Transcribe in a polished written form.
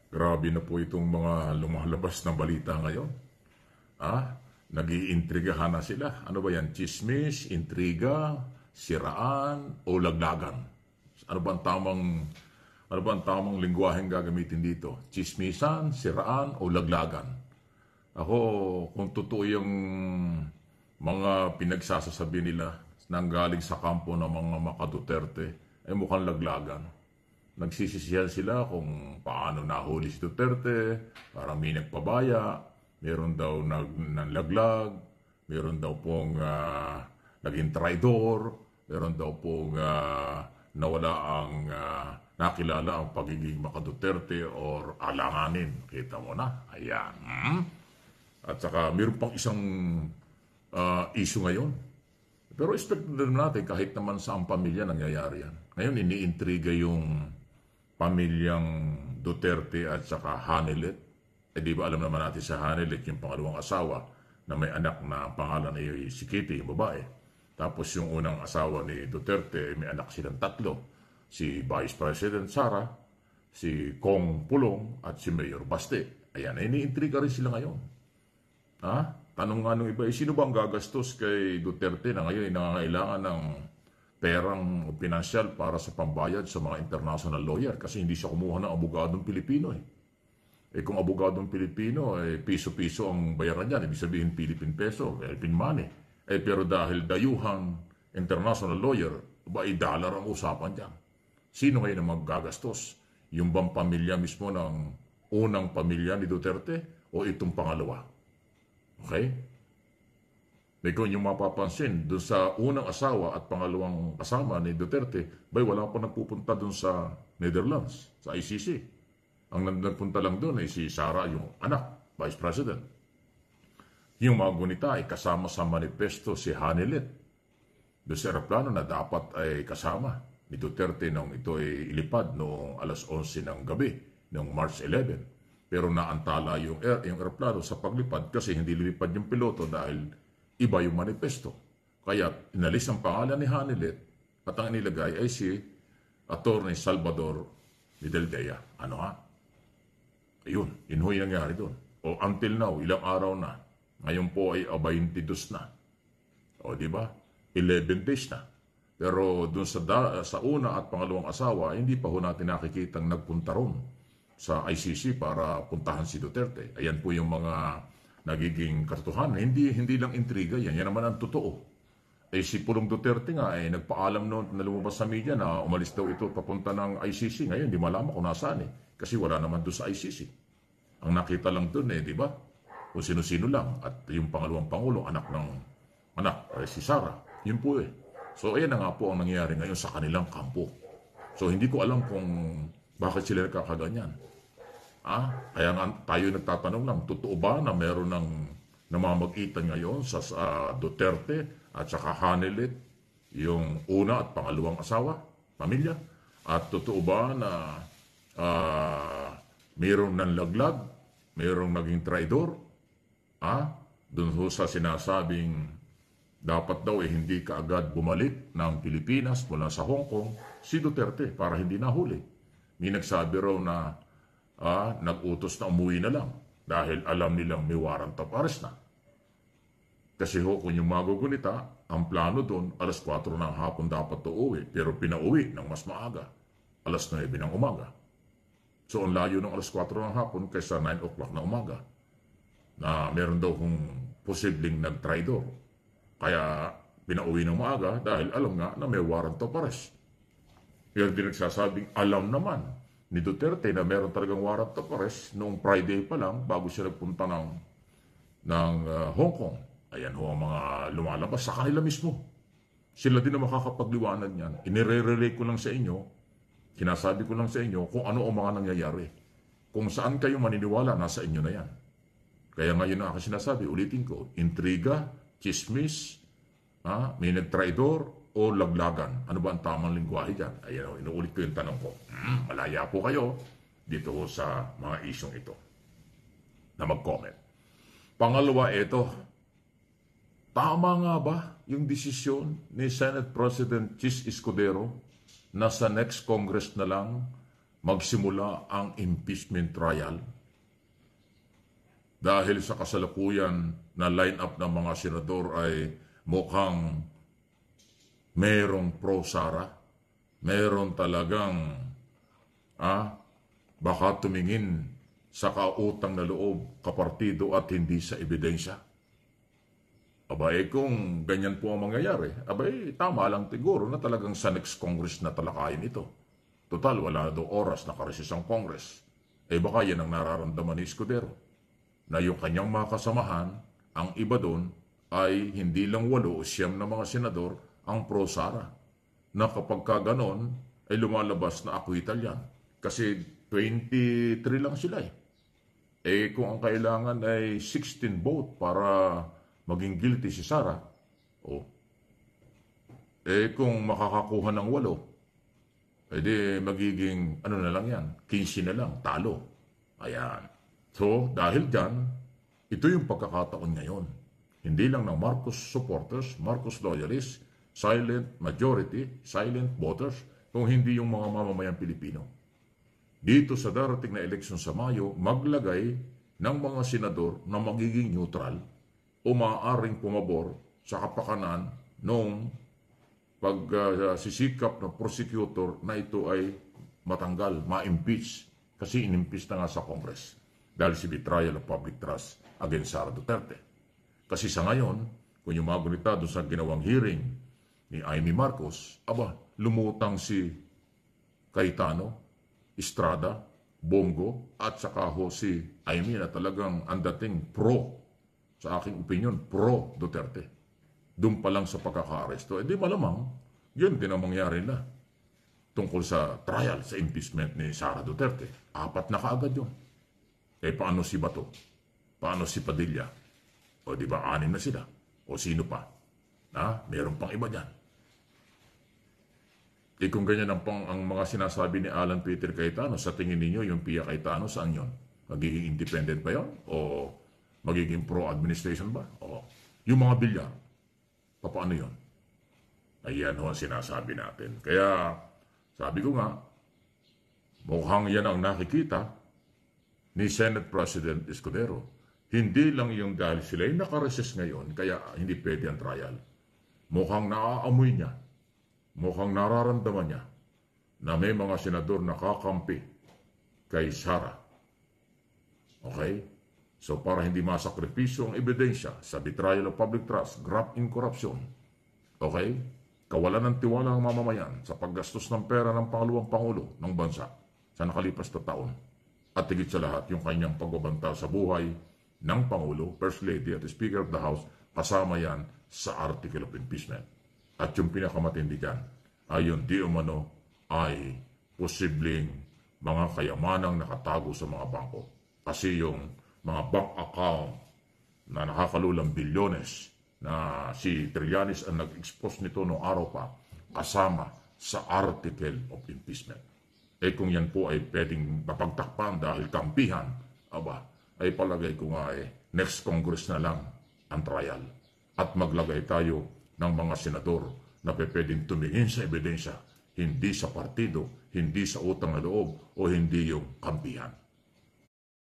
Grabe na po itong mga lumalabas na balita ngayon. Nag-iintrigahan na sila. Ano ba yan? Chismis, intriga, siraan, o laglagan? Ano ba ang tamang lingwaheng gagamitin dito? Chismisan, siraan, o laglagan? Ako, kung totoo yung mga pinagsasasabi nila nanggaling sa kampo ng mga Duterte, ay mukhang laglagan. Nagsisisihan sila kung paano nahuli si Duterte, parang may nagpabaya, meron daw nanlaglag, meron daw pong naging traidor, meron daw pong nawala ang nakilala ang pagiging Duterte or alanganin. Kita mo na? Ayan. At saka meron pang isang issue ngayon. Pero expect natin kahit naman sa ang pamilya nangyayari yan. Ngayon iniintriga yung pamilyang Duterte at saka Hanilet. Di ba alam naman natin sa Hanilet yung pangalawang asawa na may anak na pangalan ay si Kitty, yung babae. Tapos yung unang asawa ni Duterte, may anak silang tatlo. Si Vice President Sara, si Kong Pulong at si Mayor Baste. Ayan, iniintriga rin sila ngayon. Tanong nga nung iba, sino ba ang gagastos kay Duterte na ngayon ay nangangailangan ng perang pinansyal para sa pambayad sa mga international lawyer kasi hindi siya kumuha ng abogadong Pilipino kung abogadong Pilipino, piso-piso ang bayaran niyan, ibig sabihin Philippine peso, Philippine money. Pero dahil dayuhang international lawyer, dollar ang usapan diyan. Sino ngayon ang maggagastos? Yung bang pamilya mismo ng unang pamilya ni Duterte o itong pangalawa? Okay? Kung yung mapapansin, doon sa unang asawa at pangalawang kasama ni Duterte, wala pa nagpupunta doon sa Netherlands, sa ICC. Ang nagpunta lang doon ay si Sara, yung anak, Vice President. Yung mga gunita ay kasama sa manifesto si Hanilet. Doon sa aeroplano na dapat ay kasama ni Duterte nung ito ay ilipad noong alas 11 ng gabi, noong March 11. Pero naantala yung aeroplano sa paglipad kasi hindi lumipad yung piloto dahil iba yung manifesto. Kaya inalis ang pangalan ni Hanilet at ang inilagay ay si Attorney Salvador Vidaldea. Ano ha? Ayun, yun ho yung nangyari doon. O until now, ilang araw na. Ngayon po ay 22 na. O di ba? 11 days na. Pero doon sa una at pangalawang asawa, hindi pa ho natin nakikitang nagpunta ron sa ICC para puntahan si Duterte. Ayan po yung mga nagiging katotohanan. Hindi lang intriga yan. Yan naman ang totoo. Si Pulong Duterte nga nagpaalam noon na lumabas sa media na umalis daw ito papunta ng ICC. Ngayon, di malaman kung nasaan Kasi wala naman doon sa ICC. Ang nakita lang doon di ba? Kung sino-sino lang. At yung pangalawang pangulo, si Sara. Yun po So, ayan na nga po ang nangyayari ngayon sa kanilang kampo. So, hindi ko alam kung bakit sila nagkakaganyan. Kaya nga tayo nagtatanong lang, totoo ba na meron ng namamagitan ngayon sa Duterte at saka Hanilet, yung una at pangalawang asawa, pamilya? At totoo ba na mayroong nanlaglag, mayroong naging traidor? Doon sa sinasabing dapat daw hindi kaagad bumalik ng Pilipinas mula sa Hong Kong si Duterte para hindi nahuli. May nagsabi raw na nag-utos na umuwi na lang dahil alam nilang may warrant of arrest na. Kasi kung yung magugunita, ang plano doon, alas 4 ng hapon dapat to uwi, pero pinauwi ng mas maaga, alas 9 ng umaga. So ang layo ng alas 4 ng hapon kaysa 9 o'clock na umaga, na meron daw kung posibleng nag-traidor. Kaya pinauwi ng maaga dahil alam nga na may warrant of arrest. Yan din nagsasabing alam naman ni Duterte na meron talagang warrant of arrest noong Friday pa lang bago siya nagpunta ng Hong Kong. Ayan ho ang mga lumalabas sa kanila mismo. Sila din na makakapagliwanag niyan. Inire-relay ko lang sa inyo, sinasabi ko lang sa inyo kung ano ang mga nangyayari. Kung saan kayo maniniwala, nasa inyo na yan. Kaya ngayon na ako sinasabi, ulitin ko, intriga, chismis, may nagtraidor o laglagan. Ano ba ang tamang lingwahe dyan? Ayan, inuulit ko yung tanong ko. Malaya po kayo dito sa mga isyong ito na mag-comment. Pangalawa, ito. Tama nga ba yung desisyon ni Senate President Chis Escudero na sa next Congress na lang magsimula ang impeachment trial dahil sa kasalukuyan na line-up ng mga senador ay mukhang merong pro-Sara, meron talagang baka tumingin sa kautang na loob, kapartido at hindi sa ebidensya. Abay, kung ganyan po ang mangyayari, abay, tama lang siguro na talagang sa next Congress na talakayin ito. Total, wala daw oras na karesis ang Congress. Baka yan ang nararamdaman ni Escudero, na yung kanyang mga kasamahan, ang iba doon ay hindi lang 8 o 9 na mga senador ang pro-Sara. Na kapag ka ganon, ay lumalabas na acquittal yan. Kasi 23 lang sila kung ang kailangan ay 16 vote para maging guilty si Sara, kung makakakuha ng 8, edi magiging, ano na lang yan, 15 na lang, talo. Ayan. So, dahil dyan, ito yung pagkakataon ngayon. Hindi lang ng Marcos supporters, Marcos loyalists, silent majority, silent voters, kung hindi yung mga mamamayang Pilipino. Dito sa darating na eleksyon sa Mayo, maglagay ng mga senador na magiging neutral o maaaring pumabor sa kapakanan ng pagsisikap ng prosecutor na ito ay matanggal, ma-impeach. Kasi in-impeach na nga sa Congress dahil si betrayal of public trust against Sara Duterte. Kasi sa ngayon, kung yung mga gunita doon sa ginawang hearing ni Amy Marcos, lumutang si Cayetano, Estrada, Bongo, at saka si Amy na talagang ang dating pro, sa aking opinion, pro Duterte. Doon pa lang sa pagkaka-aresto. Di malamang, yun din ang mangyari na tungkol sa trial, sa impeachment ni Sara Duterte. 4 na kaagad yun. Paano si Bato? Paano si Padilla? O di ba 6 na sila? O sino pa? Meron pang iba dyan. Kung ganyan ang mga sinasabi ni Alan Peter Cayetano, sa tingin ninyo yung Pia Cayetano, saan yun? Magiging independent ba yun? O magiging pro-administration ba? O yung mga bilyar, paano yun? Ayan ho ang sinasabi natin. Kaya sabi ko nga, mukhang yan ang nakikita ni Senate President Escudero. Hindi lang yung dahil sila ay nakaresist ngayon, kaya hindi pwede ang trial. Mukhang naaamoy niya, mukhang nararamdaman niya na may mga senador nakakampi kay Sara. Okay? So para hindi masakripisyo ang ebidensya sa betrayal of public trust, graft in corruption, okay? Kawalan ng tiwala ng mamamayan sa paggastos ng pera ng pangalawang pangulo ng bansa sa nakalipas na taon. At higit sa lahat, yung kanyang pagbabanta sa buhay ng Pangulo, First Lady at Speaker of the House, kasama yan sa Article of Impeachment. At yung pinakamatindi dyan, ay yung di umano ay posibleng mga kayamanang nakatago sa mga bangko. Kasi yung mga bank account na nakakalulang bilyones na si Trillanes ang nag-expose nito noong araw pa, kasama sa Article of Impeachment. Kung yan po ay pwedeng mapagtakpan dahil kampihan, ay palagay ko nga next Congress na lang ang trial. At maglagay tayo ng mga senador na pwedeng tumingin sa ebidensya, hindi sa partido, hindi sa utang na loob, o hindi yung kampihan.